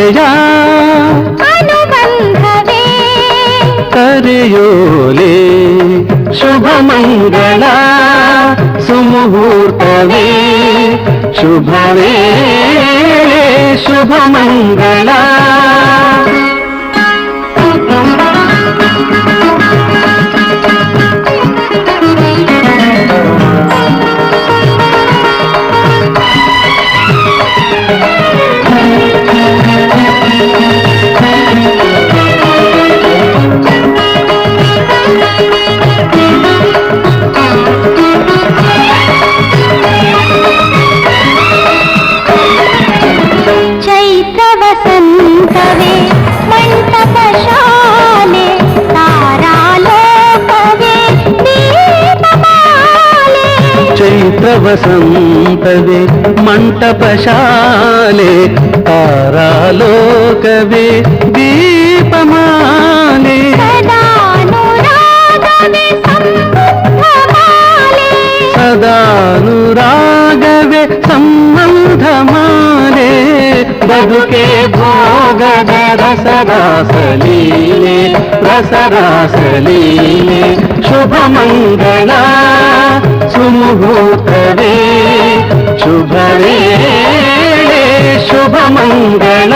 ಅಭಿಲಾಷೆಯ ಅನುಬಂಧವೇ ಕರೆಯೋಲೆ ಶುಭ ಮಂಗಳ ಸುಮುಹೂರ್ತವೇ ಶುಭವೇ ಶುಭ ಮಂಗಳ. ವಸಂತವೇ ಮಂಟಪ ಶಾಲೆ ತಾರಾಲೋಕವೇ ದೀಪಮಾಲೆ. ಚೈತ್ರ ವಸಂತವೇ ಮಂಟಪ ಶಾಲೆ ತಾರಾಲೋಕವೇ ದೀಪಮಾಲೆ. ಸದಾನುರಾಗವೇ ಸಂಬಂಧಮಾಲೆ ಸದಾನುರಾಗವೇ ಸಂಬಂಧಮಾಲೆ. ಬದುಕೆ ಭೋಗದ ರಸರಾಸಲೀಲೆ ರಸರಾಸಲೀಲೆ. ಶುಭ ಮಂಗಳ ಸುಮುಹೂರ್ತವೇ ಶುಭವೇ ಶುಭ ಮಂಗಳ.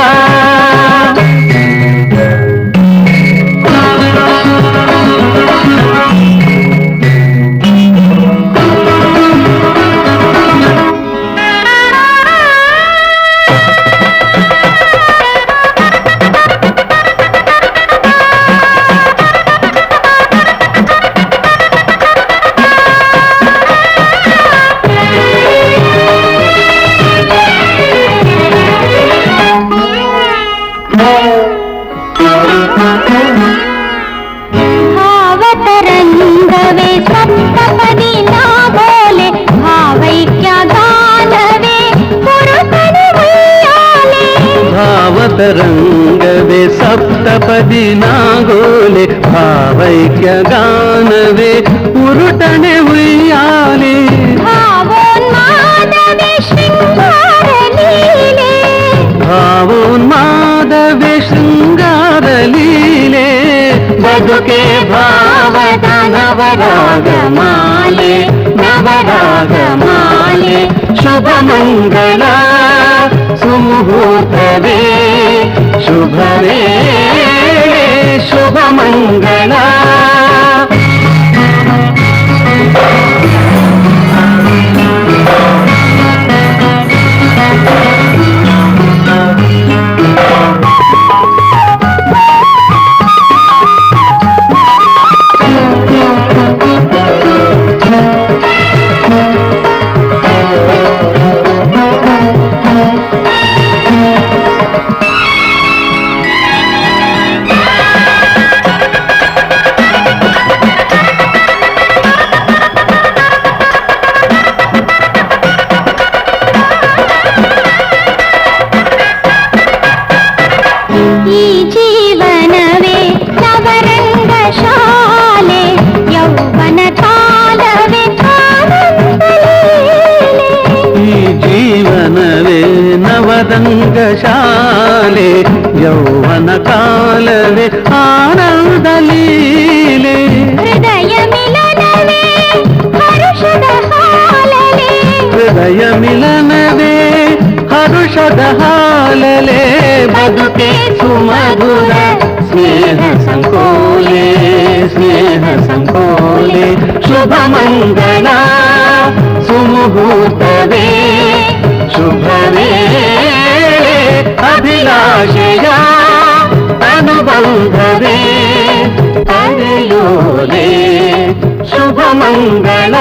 ಭಾವತರಂಗವೇ ಸಪ್ತಪದಿ ನಾಗೋಲೆ ಭಾವೈಕ್ಯ ಗಾನವೇ ಪುರುಷನ ಉಯ್ಯಾಲೆ. ಭಾವತರಂಗವೇ ಸಪ್ತಪದಿ ನಾಗೋಲೆ ಭಾವೈಕ್ಯ ಗಾನವೇ ಉರುಟನೆ ಉಯ್ಯಾಲೆ. ಭಾವೋನ್ಮಾದವೇ ಶೃಂಗಾರ ಲೀಲೆ ಭಾವೋನ್ಮಾದವೇ ಶೃಂಗಾರ ಲೀಲೆ. ಬದುಕೆ ಭಾವದ ನವರಾಗಮಾಲೆ ನವರಾಗಮಾಲೆ. ಶುಭ ಮಂಗಳ ಸುಮುಹೂರ್ತವೇ ಶುಭವೇ ಶುಭ ಮಂಗಳ. ಈ ಜೀವನವೇ ನವರಂಗ ಶಾಲೆ ಯೌವನ ಕಾಲವೇ ಆನಂದ ಲೀಲೆ. ಈ ಜೀವನವೇ ನವರಂಗ ಶಾಲೆ ಯೌವನ ಕಾಲವೇ ಆನಂದ ಲೀಲೆ. ಹೃದಯ ಮಿಲನವೇ ಹರುಷದ ಹಾಲಲೆ ಹೃದಯ ಮಿಲನವೇ ಹರುಷದ ಹಾಲಲೆ. ಬದುಕೆ ಸುಮಧುರ ಸ್ನೇಹ ಸಂಕೋಲೆ ಸ್ನೇಹ ಸಂಕೋಲೆ. ಶುಭ ಮಂಗಳ ಸುಮುಹೂರ್ತವೇ ಶುಭವೇ ಅಭಿಲಾಷೆಯ ಅನುಬಂಧವೇ ಕರೆಯೋಲೆ ಶುಭ ಮಂಗಳ.